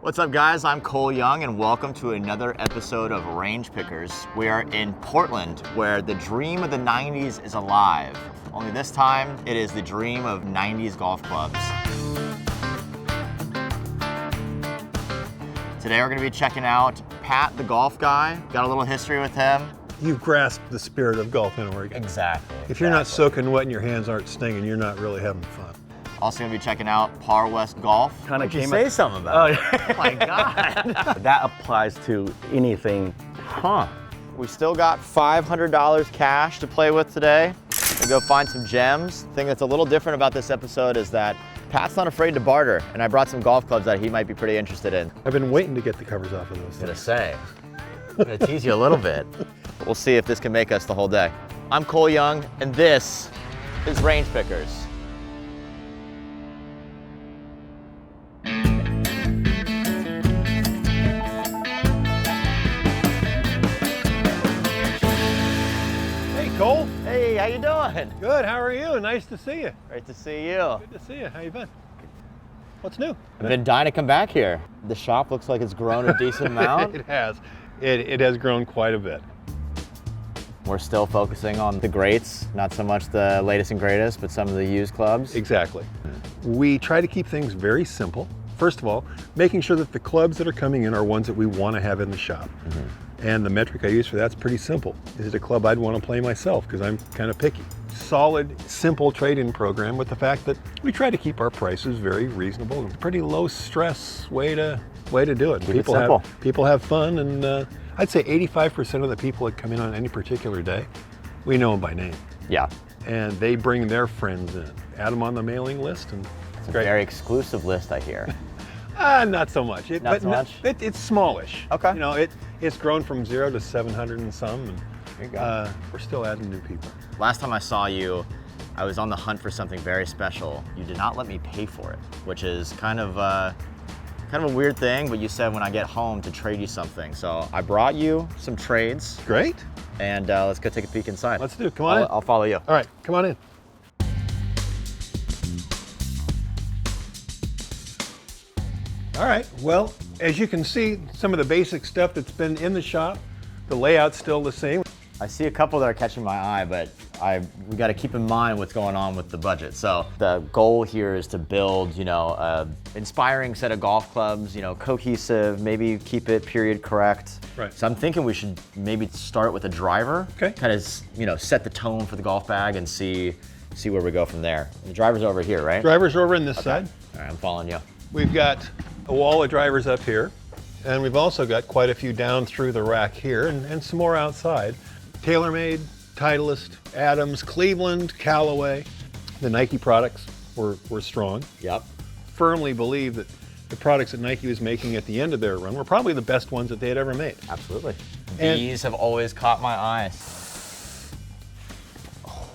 What's up, guys? I'm Cole Young, and welcome to another episode of Range Pickers. We are in Portland, where the dream of the 90s is alive. Only this time, it is the dream of 90s golf clubs. Today, we're going to be checking out Pat, the golf guy. Got a little history with him. You've grasped the spirit of golf in Oregon. Exactly. If you're not soaking wet and your hands aren't stinging, you're not really having fun. Also going to be checking out Par West Golf. Kind of Say something about it. Oh my God. That applies to anything. Huh. We still got $500 cash to play with today. We'll go find some gems. The thing that's a little different about this episode is that Pat's not afraid to barter, and I brought some golf clubs that he might be pretty interested in. I've been waiting to get the covers off of those I'm things. gonna tease you a little bit. We'll see if this can make us the whole day. I'm Cole Young, and this is Range Pickers. Hey, Cole. Hey, how you doing? Good, how are you? Nice to see you. Great to see you. Good to see you. How you been? What's new? I've been dying to come back here. The shop looks like it's grown a decent amount. It has. It has grown quite a bit. We're still focusing on the greats, not so much the latest and greatest, but some of the used clubs. Exactly. We try to keep things very simple. First of all, making sure that the clubs that are coming in are ones that we want to have in the shop. And the metric I use for that's pretty simple. Is it a club I'd want to play myself? Because I'm kind of picky. Solid, simple trade-in program with the fact that we try to keep our prices very reasonable and pretty low stress way to do it. Keep it simple. People have fun, and I'd say 85% of the people that come in on any particular day, we know them by name. Yeah. And they bring their friends in, add them on the mailing list, and It's a very exclusive list, I hear. not so much. Not so much? It's smallish. Okay. You know, it's grown from 0 to 700 and some, and There you go. we're still adding new people. Last time I saw you, I was on the hunt for something very special. You did not let me pay for it, which is kind of a weird thing, but you said when I get home to trade you something. So I brought you some trades, Great. and let's go take a peek inside. Let's do it. Come on in. I'll follow you. All right, come on in. All right, well, as you can see, some of the basic stuff that's been in the shop, the layout's still the same. I see a couple that are catching my eye, but we got to keep in mind what's going on with the budget. So the goal here is to build, an inspiring set of golf clubs, cohesive, maybe keep it period correct. Right. So I'm thinking we should maybe start with a driver. Okay. Kind of, set the tone for the golf bag and see where we go from there. The driver's over here, right? Driver's over in this side. All right, I'm following you. We've got a wall of drivers up here, and we've also got quite a few down through the rack here, and some more outside. TaylorMade, Titleist, Adams, Cleveland, Callaway. The Nike products were strong. Yep. Firmly believe that the products that Nike was making at the end of their run were probably the best ones that they had ever made. Absolutely. And- These have always caught my eye. Oh,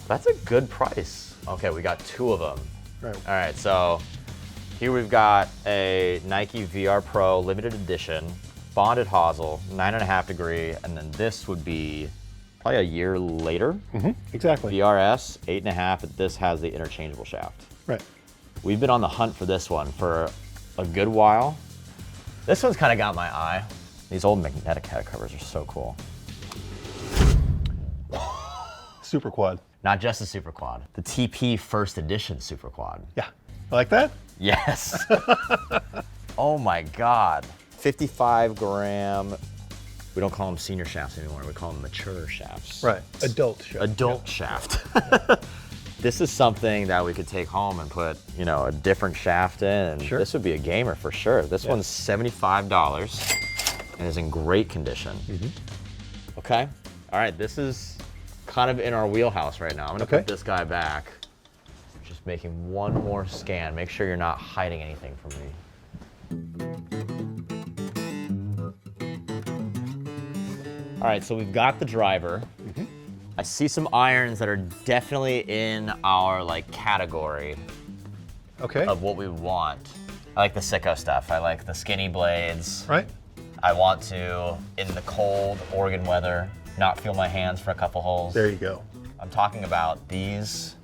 that's a good price. Okay, we got two of them. Right. All right, so here we've got a Nike VR Pro limited edition, bonded hosel, 9.5 degree, and then this would be probably a year later. Exactly. VRS, 8.5, but this has the interchangeable shaft. Right. We've been on the hunt for this one for a good while. This one's kind of got my eye. These old magnetic head covers are so cool. Super quad. Not just the Super Quad, the TP First Edition Super Quad. Yeah. Like that? Yes. Oh my God. 55 gram. We don't call them senior shafts anymore. We call them mature shafts. Right. Adult shaft. Adult shaft. This is something that we could take home and put, a different shaft in. And Sure. This would be a gamer for sure. This one's $75 and is in great condition. Okay. All right. This is kind of in our wheelhouse right now. I'm gonna Okay. put this guy back. Just making one more scan. Make sure you're not hiding anything from me. All right, so we've got the driver. I see some irons that are definitely in our category Okay. of what we want. I like the sicko stuff. I like the skinny blades. Right. I want to, in the cold Oregon weather, not feel my hands for a couple holes. There you go. I'm talking about these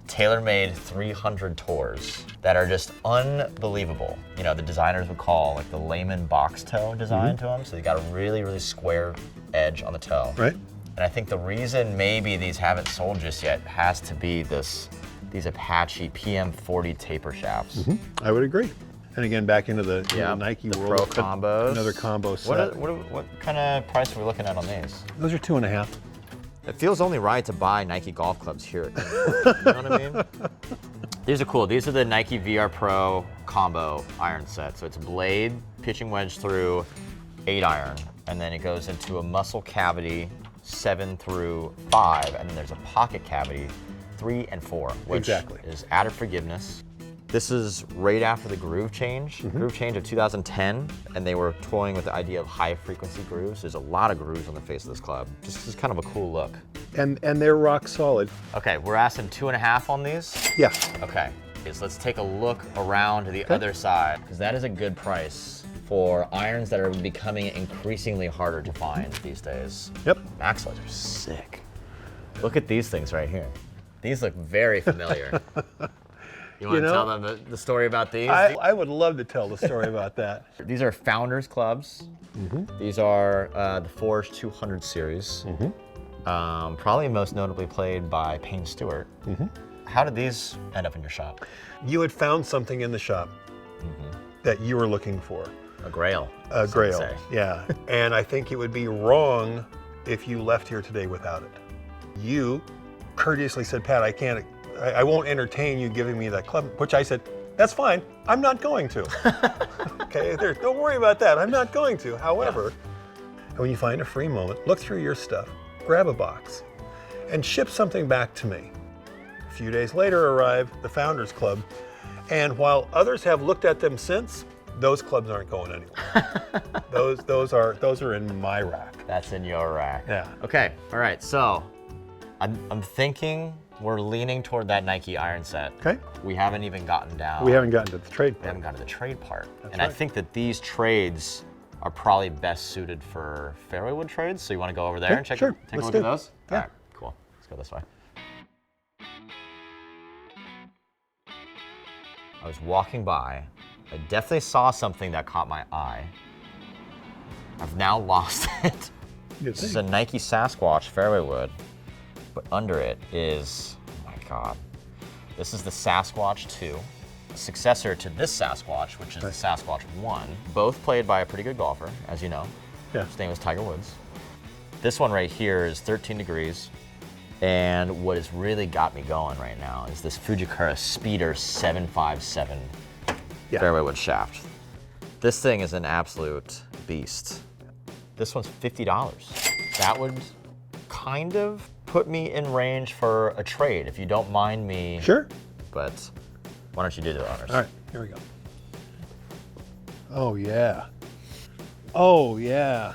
tailor-made 300 tours that are just unbelievable. You know, the designers would call like the layman box toe design to them. So they got a really, really square edge on the toe. Right. And I think the reason maybe these haven't sold just yet has to be these Apache PM40 taper shafts. I would agree. And again, back into the, the Nike the world. Pro combos. Another combo set. What kind of price are we looking at on these? Those are 2.5. It feels only right to buy Nike golf clubs here. You know what I mean? These are cool. These are the Nike VR Pro combo iron set. So it's blade, pitching wedge through, 8 iron. And then it goes into a muscle cavity, 7 through 5. And then there's a pocket cavity, 3 and 4, which is added forgiveness. This is right after the groove change of 2010, and they were toying with the idea of high frequency grooves. There's a lot of grooves on the face of this club. Just is kind of a cool look. And they're rock solid. Okay, we're asking 2.5 on these? Yeah. Okay, so let's take a look around to the other side, because that is a good price for irons that are becoming increasingly harder to find these days. Yep. Maxwells are sick. Look at these things right here. These look very familiar. You want to tell them the story about these? I would love to tell the story about that. These are Founders clubs. These are the Forge 200 series. Probably most notably played by Payne Stewart. How did these end up in your shop? You had found something in the shop that you were looking for. A grail. A grail, yeah. And I think it would be wrong if you left here today without it. You courteously said, Pat, I won't entertain you giving me that club, which I said, that's fine, I'm not going to. Okay, don't worry about that, I'm not going to. However, when you find a free moment, look through your stuff, grab a box, and ship something back to me. A few days later arrived the Founders Club, and while others have looked at them since, those clubs aren't going anywhere. those are in my rack. That's in your rack. Yeah. Okay, all right, so I'm thinking we're leaning toward that Nike iron set. Okay. We haven't even gotten down. We haven't gotten to the trade part. We haven't gotten to the trade part. That's and I think that these trades are probably best suited for fairway wood trades. So you want to go over there and take a look at those? Yeah. All right, cool. Let's go this way. I was walking by. I definitely saw something that caught my eye. I've now lost it. This is a Nike Sasquatch fairway wood. But under it is, oh my God, this is the Sasquatch 2, a successor to this Sasquatch, which is the Sasquatch 1. Both played by a pretty good golfer, as you know. Yeah. His name is Tiger Woods. This one right here is 13 degrees. And what has really got me going right now is this Fujikura Speeder 757 fairway wood shaft. This thing is an absolute beast. This one's $50. That would kind of put me in range for a trade, if you don't mind me. Sure. But why don't you do the honors? All right, here we go. Oh yeah. Oh yeah.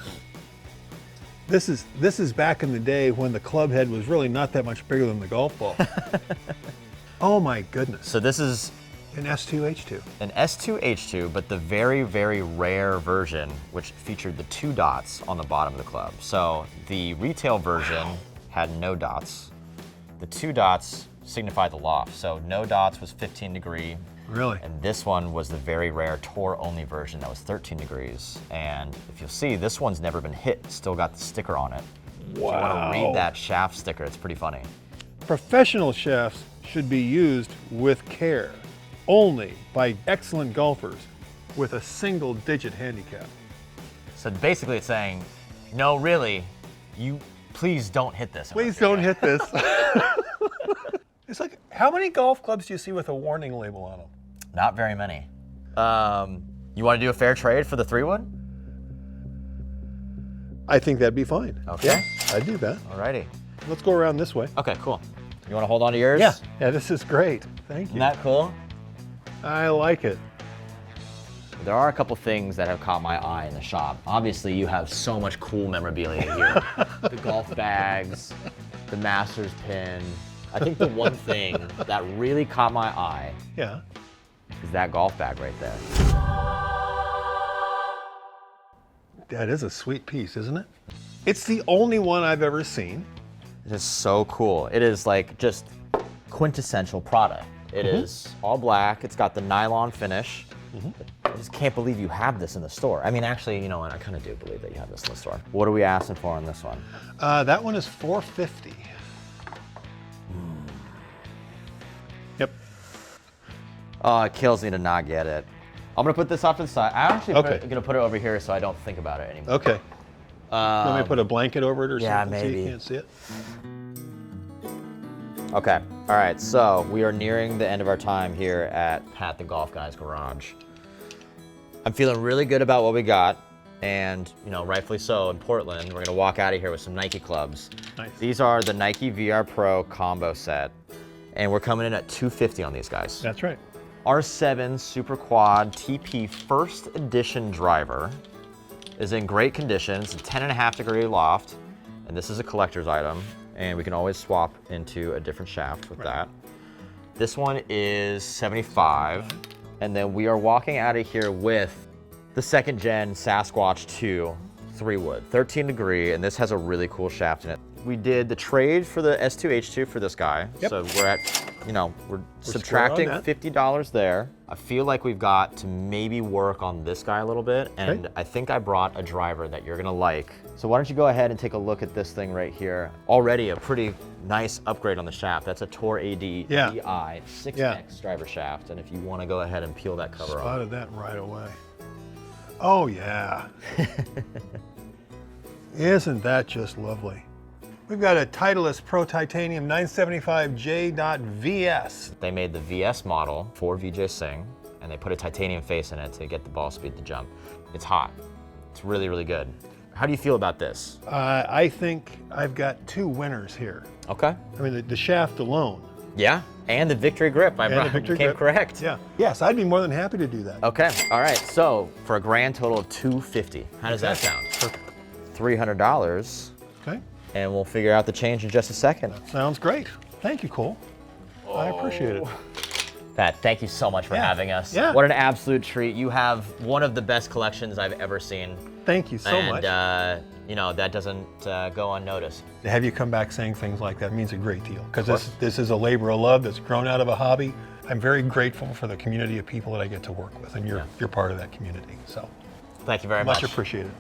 This is back in the day when the club head was really not that much bigger than the golf ball. Oh my goodness. So this is an S2H2. An S2H2, but the very, very rare version, which featured the 2 dots on the bottom of the club. So the retail version had no dots. The 2 dots signified the loft. So no dots was 15 degree. Really? And this one was the very rare tour only version that was 13 degrees. And if you'll see, this one's never been hit. Still got the sticker on it. Wow. If you want to read that shaft sticker, it's pretty funny. Professional shafts should be used with care, only by excellent golfers with a single-digit handicap. So basically it's saying, no, really, you please don't hit this. Please don't hit this. It's like, how many golf clubs do you see with a warning label on them? Not very many. You want to do a fair trade for the 3-wood? I think that'd be fine. Okay. Yeah, I'd do that. Alrighty. Let's go around this way. Okay, cool. You want to hold on to yours? Yeah. Yeah, this is great. Thank you. Isn't that cool? I like it. There are a couple things that have caught my eye in the shop. Obviously, you have so much cool memorabilia here. The golf bags, the Masters pin. I think the one thing that really caught my eye is that golf bag right there. That is a sweet piece, isn't it? It's the only one I've ever seen. It is so cool. It is like just quintessential product. It is all black. It's got the nylon finish. I just can't believe you have this in the store. I mean, actually, you know what? I kind of do believe that you have this in the store. What are we asking for on this one? That one is $450. Yep. Oh, it kills me to not get it. I'm gonna put this off to the side. I'm actually gonna put it over here so I don't think about it anymore. Okay. Let me put a blanket over it or yeah, something so maybe. you can't see it? Okay, all right, so we are nearing the end of our time here at Pat the Golf Guy's garage. I'm feeling really good about what we got, and you know, rightfully so in Portland. We're gonna walk out of here with some Nike clubs. Nice. These are the Nike VR Pro combo set, and we're coming in at $250 on these guys. That's right. R7 Super Quad TP First Edition driver is in great condition. It's a 10.5 degree loft, and this is a collector's item, and we can always swap into a different shaft with that. This one is 75, and then we are walking out of here with the 2nd gen Sasquatch 2 3-wood, 13 degree, and this has a really cool shaft in it. We did the trade for the S2H2 for this guy, so we're at, you know, we're subtracting $50 there. I feel like we've got to maybe work on this guy a little bit, and I think I brought a driver that you're gonna like. So why don't you go ahead and take a look at this thing right here. Already a pretty nice upgrade on the shaft. That's a Tour AD DI 6X driver shaft, and if you wanna go ahead and peel that cover off. Spotted that right away. Oh yeah. Isn't that just lovely? We've got a Titleist Pro Titanium 975J.VS. They made the VS model for VJ Singh, and they put a titanium face in it to get the ball speed to jump. It's hot. It's really, really good. How do you feel about this? I think I've got 2 winners here. Okay. I mean, the shaft alone. Yeah, and the victory grip. I became correct. Yeah. Yes, I'd be more than happy to do that. Okay, all right, so for a grand total of $250, how does that sound? Perfect. $300, Okay. and we'll figure out the change in just a second. Sounds great. Thank you, Cole. I appreciate it. Pat, thank you so much for having us. Yeah. What an absolute treat. You have one of the best collections I've ever seen. Thank you so much. And, you know, that doesn't go unnoticed. To have you come back saying things like that means a great deal, because this is a labor of love that's grown out of a hobby. I'm very grateful for the community of people that I get to work with, and you're part of that community. So thank you very much. Much appreciated.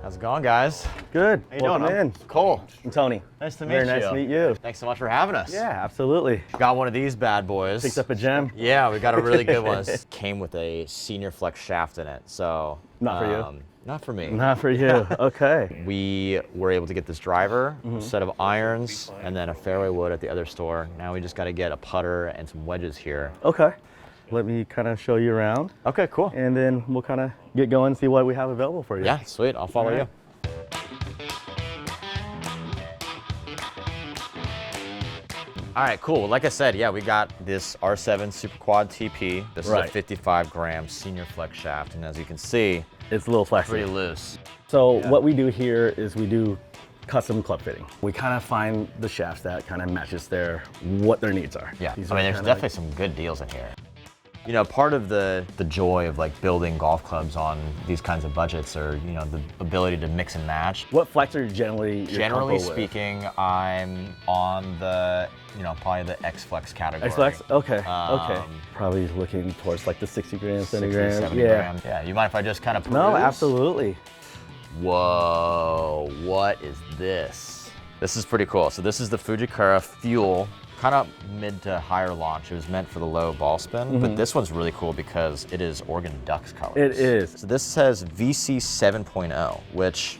How's it going, guys? Good. How you doing? Welcome in. Cole. I'm Tony. Nice to meet Very you. nice to meet you. Thanks so much for having us. Yeah, absolutely. Got one of these bad boys. Picked up a gem. Yeah, we got a really good one. This came with a senior flex shaft in it, so. Not for you? Not for me. Not for you. Okay. We were able to get this driver, a set of irons, and then a fairway wood at the other store. Now we just got to get a putter and some wedges here. Okay. Let me kind of show you around. Okay, cool. And then we'll kind of get going and see what we have available for you. Yeah, sweet. I'll follow you. All right, cool. Like I said, yeah, we got this R7 Super Quad TP. This is a 55 gram senior flex shaft, and as you can see, it's a little flexible. Pretty loose. So what we do here is we do custom club fitting. We kind of find the shafts that kind of matches what their needs are. Yeah, I mean, there's definitely some good deals in here. You know, part of the joy of like building golf clubs on these kinds of budgets are, you know, the ability to mix and match. What flex are generally speaking, I'm on the, you know, probably the X Flex category. X Flex? Okay, okay. Probably looking towards like the 60 grams, 70 grams. 70 grams. Yeah, you mind if I just kind of peruse? No, absolutely. Whoa, what is this? This is pretty cool. So this is the Fujikura Fuel, kind of mid to higher launch. It was meant for the low ball spin, but this one's really cool because it is Oregon Ducks colors. It is. So this says VC 7.0, which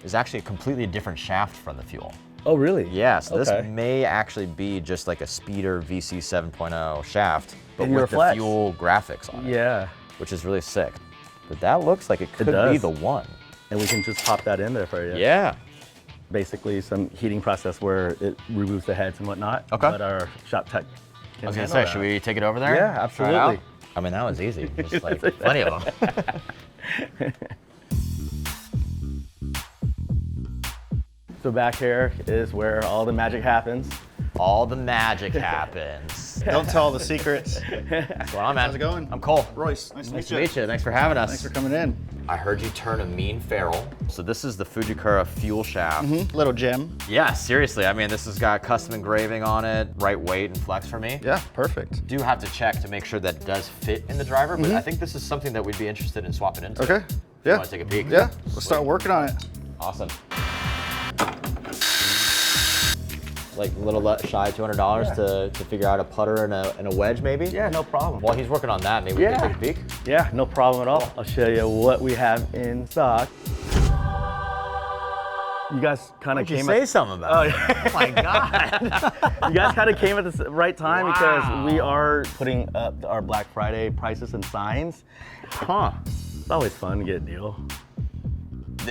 is actually a completely different shaft from the Fuel. Oh, really? Yeah, so this may actually be just like a speeder VC 7.0 shaft. but In your with the flex. fuel graphics on it. Yeah. Which is really sick. But that looks like it could be does. the one. And we can just pop that in there for you. Yeah. Basically some heating process where it removes the heads and whatnot. Okay. But our shop tech can I was gonna handle say, that. should we take it over there? Yeah, Try it absolutely. out? I mean, that was easy. Just like plenty of them. So back here is where all the magic happens. All the magic happens. Don't tell the secrets. What's going on, man? How's it going? I'm Cole. Royce, nice Nice to meet you. Thanks for having us. Thanks for coming in. I heard you turn a mean ferrule. So this is the Fujikura fuel shaft. Little gem. Yeah, seriously. I mean, this has got custom engraving on it, right weight and flex for me. Yeah, perfect. Do have to check to make sure that it does fit in the driver, but I think this is something that we'd be interested in swapping into. Okay. You Yeah. want to take a peek? Yeah, let's start working on it. Awesome. Like a little shy of $200 to figure out a putter and a wedge, maybe? Yeah, no problem. While he's working on that, maybe we can take a peek. Yeah, no problem at all. I'll show you what we have in stock. You guys kind of came Say something about it. yeah. Oh my God. You guys kind of came at the right time Wow. because we are putting up our Black Friday prices and signs. Huh. It's always fun to get a deal.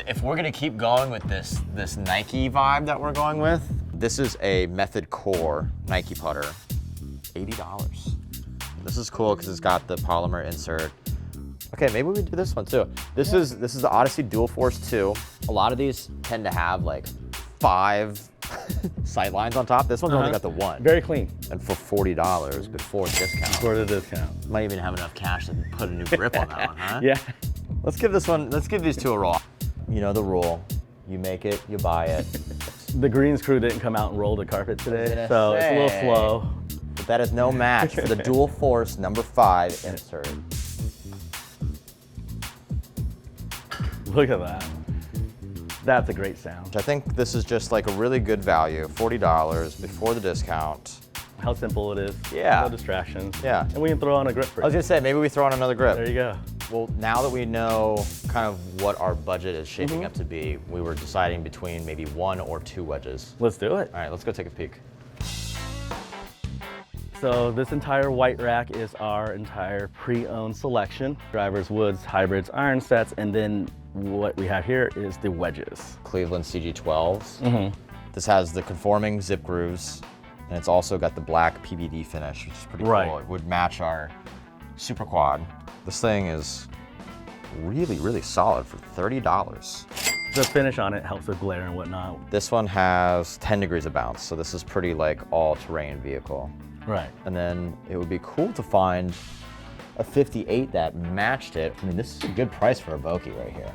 If we're gonna keep going with this Nike vibe that we're going with, this is a Method Core Nike putter, $80. This is cool because it's got the polymer insert. Okay, maybe we do this one too. This is the Odyssey Dual Force 2. A lot of these tend to have like 5 sight lines on top. This one's only got the one. Very clean And for $40 before discount. for the discount. Might even have enough cash to put a new grip on that one, huh? Yeah. Let's give these two a roll. You know the rule. You make it, you buy it. The greens crew didn't come out and roll the carpet today, gonna so it's a little say. slow. But that is no match for the Dual Force number 5 insert. Look at that. That's a great sound. I think this is just like a really good value, $40 before the discount. How simple it is. Yeah. No distractions. Yeah. And we can throw on a grip for I was you. gonna say, maybe we throw on another grip. There you go. Well, now that we know kind of what our budget is shaping up to be, we were deciding between maybe 1 or 2 wedges. Let's do it. All right, let's go take a peek. So this entire white rack is our entire pre-owned selection. Drivers, woods, hybrids, iron sets, and then what we have here is the wedges. Cleveland CG12s. This has the conforming zip grooves, and it's also got the black PVD finish, which is pretty Right. cool. It would match our Super Quad. This thing is really, really solid for $30. The finish on it helps with glare and whatnot. This one has 10 degrees of bounce, so this is pretty like all-terrain vehicle. Right. And then it would be cool to find a 58 that matched it. I mean, this is a good price for a Boki right here.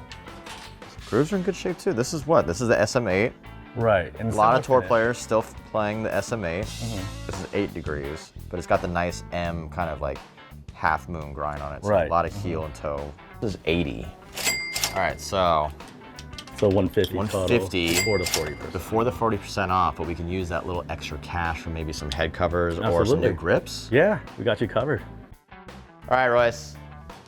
Grooves are in good shape too. This is what? This is the SM8. Right. And A lot of tour players still playing the SM8. This is 8 degrees, but it's got the nice M kind of like half moon grind on it. So Right. a lot of heel and toe. This is 80. All right, so So 150 150 total, 4 to 40%. before the 40% off, but we can use that little extra cash for maybe some head covers or some Absolutely. new grips. Yeah, we got you covered. All right, Royce.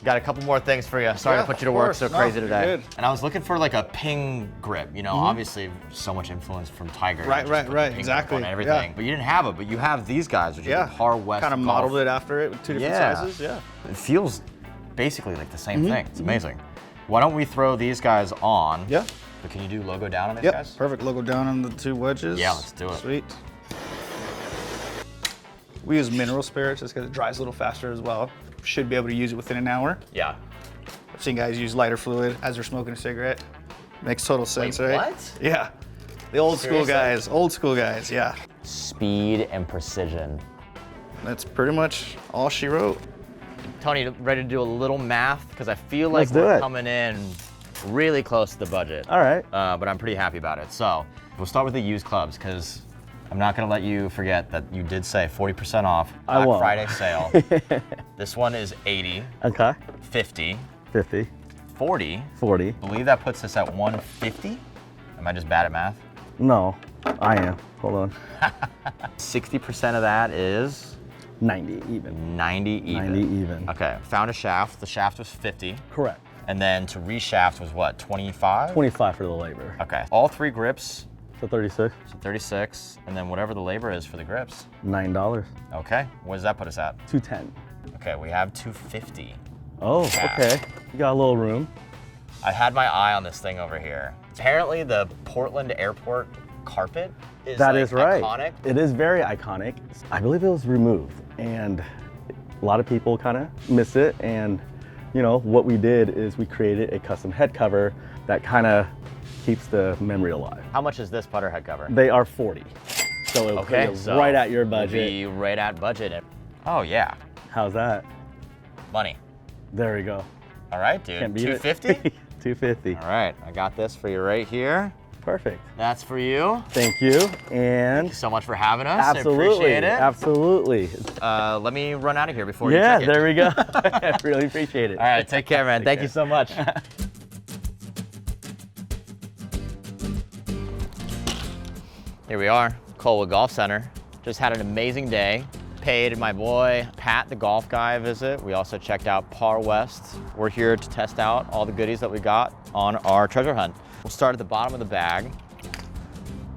Got a couple more things for you. Sorry Yeah, to put you to of work course. so No, crazy you're today. good. And I was looking for like a ping grip. You know, obviously so much influence from Tiger. Right, Just right, put the right, ping grip exactly, on everything. yeah. But you didn't have it. But you have these guys, which Yeah. is the Par West. Kind of Golf. modeled it after it with 2 different Yeah. sizes. Yeah. It feels basically like the same thing. It's amazing. Why don't we throw these guys on? Yeah. But can you do logo down on these Yep. guys? Perfect. Logo down on the 2 wedges. Yeah, let's do it. Sweet. We use mineral spirits just because it dries a little faster as well. Should be able to use it within an hour. Yeah. I've seen guys use lighter fluid as they're smoking a cigarette. Makes total sense, right? what? Yeah. The old school Seriously? guys, yeah. Speed and precision. That's pretty much all she wrote. Tony, ready to do a little math? Because I feel like Let's do we're it. coming in really close to the budget. All right. But I'm pretty happy about it. So we'll start with the used clubs because I'm not gonna let you forget that you did say 40% off I Black won't. Friday sale. This one is 80, Okay. 50, 50, 40. 40. I believe that puts us at 150. Am I just bad at math? No, I am. Hold on. 60% of that is 90 even. 90 even. 90 even. Okay, found a shaft. The shaft was 50. Correct. And then to reshaft was what, 25? 25 for the labor. Okay, all 3 grips, So 36. so 36, and then whatever the labor is for the grips. $9. Okay, what does that put us at? 210. Okay, we have 250. Oh, Yeah. okay. You got a little room. I had my eye on this thing over here. Apparently the Portland airport carpet is That like is right. iconic. It is very iconic. I believe it was removed, and a lot of people kind of miss it. And you know, what we did is we created a custom head cover that kind of keeps the memory alive. How much is this putter head cover? They are 40. So it'll Okay, put you so right at your we'll budget. be right at budget. Oh yeah, How's that? money. There we go. All right, dude. Can't beat 250? it. 250. All right, I got this for you right here. Perfect. That's for you. Thank you. And Thank you so much for having us. absolutely, I appreciate it. absolutely. Let me run out of here before Yeah, you check it. there we go. I really appreciate it. All right, take care, man. Thank you so much. Here we are, Colwood Golf Center. Just had an amazing day. Paid my boy Pat, the golf guy, a visit. We also checked out Par West. We're here to test out all the goodies that we got on our treasure hunt. We'll start at the bottom of the bag.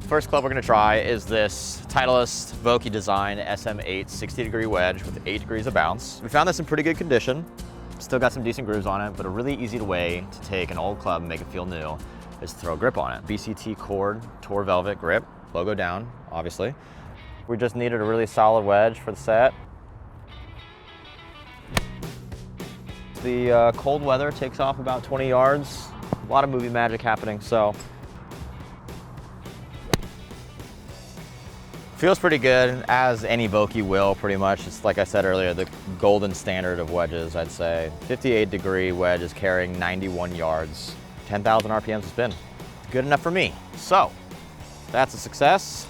First club we're gonna try is this Titleist Vokey Design SM8 60-degree wedge with 8 degrees of bounce. We found this in pretty good condition. Still got some decent grooves on it, but a really easy way to take an old club and make it feel new is to throw a grip on it. BCT cord, Tour Velvet grip, logo down, obviously. We just needed a really solid wedge for the set. The cold weather takes off about 20 yards. A lot of movie magic happening, so. Feels pretty good, as any Vokey will, pretty much. It's like I said earlier, the golden standard of wedges, I'd say. 58-degree wedge is carrying 91 yards, 10,000 RPMs to spin. Good enough for me. So, that's a success.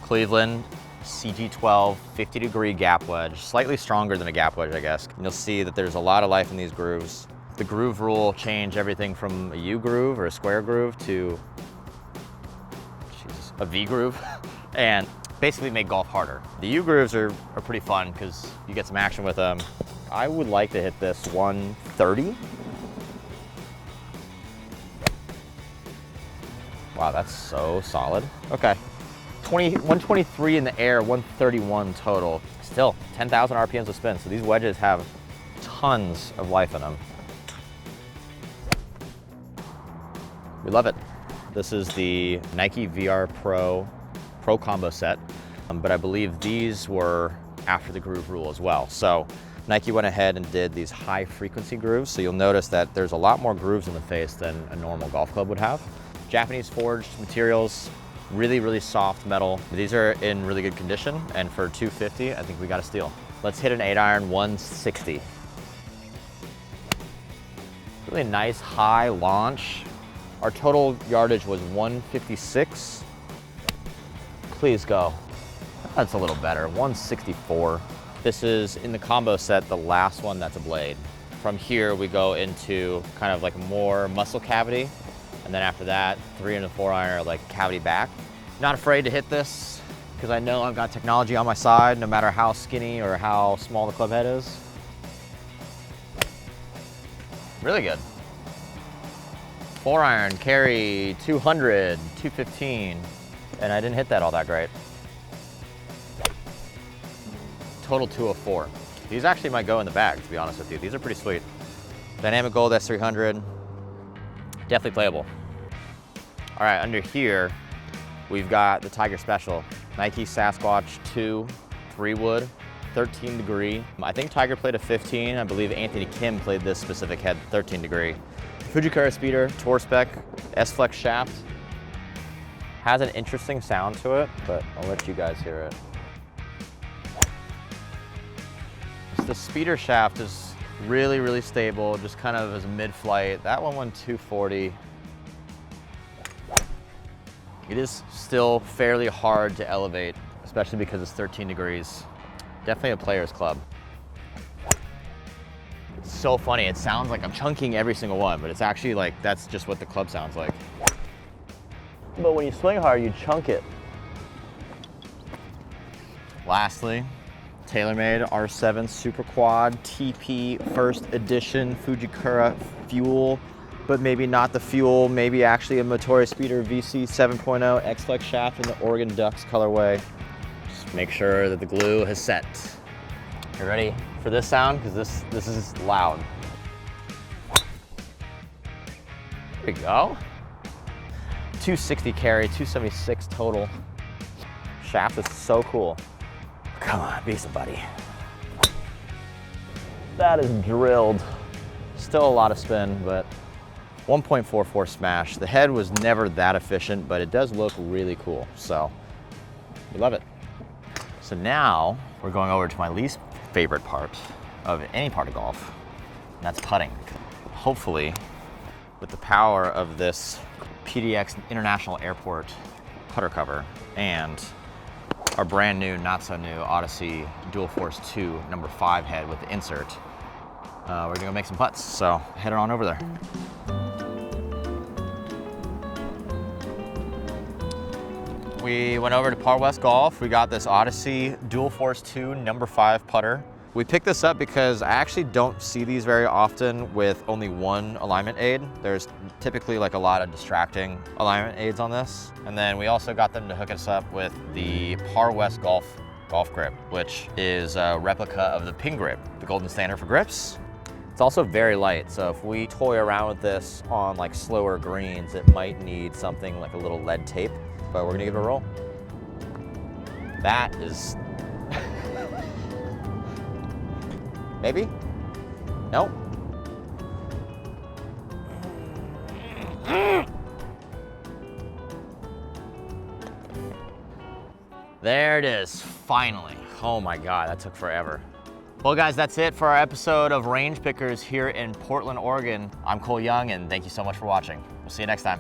Cleveland CG12 50-degree gap wedge, slightly stronger than a gap wedge, I guess. And you'll see that there's a lot of life in these grooves. The groove rule changed everything from a U groove or a square groove to a V groove, and basically made golf harder. The U grooves are pretty fun because you get some action with them. I would like to hit this 130. Wow, that's so solid. Okay. 123 in the air, 131 total. Still, 10,000 RPMs of spin, so these wedges have tons of life in them. We love it. This is the Nike VR Pro combo set, but I believe these were after the groove rule as well. So Nike went ahead and did these high frequency grooves, so you'll notice that there's a lot more grooves in the face than a normal golf club would have. Japanese forged materials, really, really soft metal. These are in really good condition, and for 250, I think we got a steal. Let's hit an 8-iron 160. Really nice high launch. Our total yardage was 156. Please go. That's a little better, 164. This is, in the combo set, the last one that's a blade. From here, we go into kind of like more muscle cavity. And then after that, 3 and a 4-iron are like cavity back. Not afraid to hit this because I know I've got technology on my side, no matter how skinny or how small the club head is. Really good. 4-iron, carry 200, 215, and I didn't hit that all that great. Total 204. These actually might go in the bag, to be honest with you. These are pretty sweet. Dynamic Gold S300, definitely playable. All right, under here, we've got the Tiger Special. Nike Sasquatch 2, 3-wood, 13-degree. I think Tiger played a 15. I believe Anthony Kim played this specific head, 13-degree. Fujikura speeder, Tour Spec, S-Flex shaft. Has an interesting sound to it, but I'll let you guys hear it. So the speeder shaft is really, really stable, just kind of as mid-flight. That one went 240. It is still fairly hard to elevate, especially because it's 13 degrees. Definitely a player's club. It's so funny, it sounds like I'm chunking every single one, but it's actually like, that's just what the club sounds like. But when you swing hard, you chunk it. Lastly, TaylorMade R7 Super Quad TP First Edition Fujikura Fuel, but maybe not the fuel, maybe actually a Motori Speeder VC 7.0 X-Flex shaft in the Oregon Ducks colorway. Just make sure that the glue has set. You ready? for this sound because this is loud. There we go. 260 carry, 276 total. Shaft is so cool. Come on, be somebody. That is drilled. Still a lot of spin, but 1.44 smash. The head was never that efficient, but it does look really cool. So we love it. So now we're going over to my least favorite part of any part of golf, and that's putting. Hopefully, with the power of this PDX International Airport putter cover and our brand new, not so new Odyssey Dual Force 2 number 5 head with the insert, we're gonna go make some putts. So head on over there. We went over to Par West Golf. We got this Odyssey Dual Force 2 number 5 putter. We picked this up because I actually don't see these very often with only one alignment aid. There's typically like a lot of distracting alignment aids on this. And then we also got them to hook us up with the Par West Golf grip, which is a replica of the pin grip, the golden standard for grips. It's also very light, so if we toy around with this on like slower greens, it might need something like a little lead tape, but we're gonna give it a roll. That is, maybe? Nope. There it is, finally. Oh my God, that took forever. Well guys, that's it for our episode of Range Pickers here in Portland, Oregon. I'm Cole Young, and thank you so much for watching. We'll see you next time.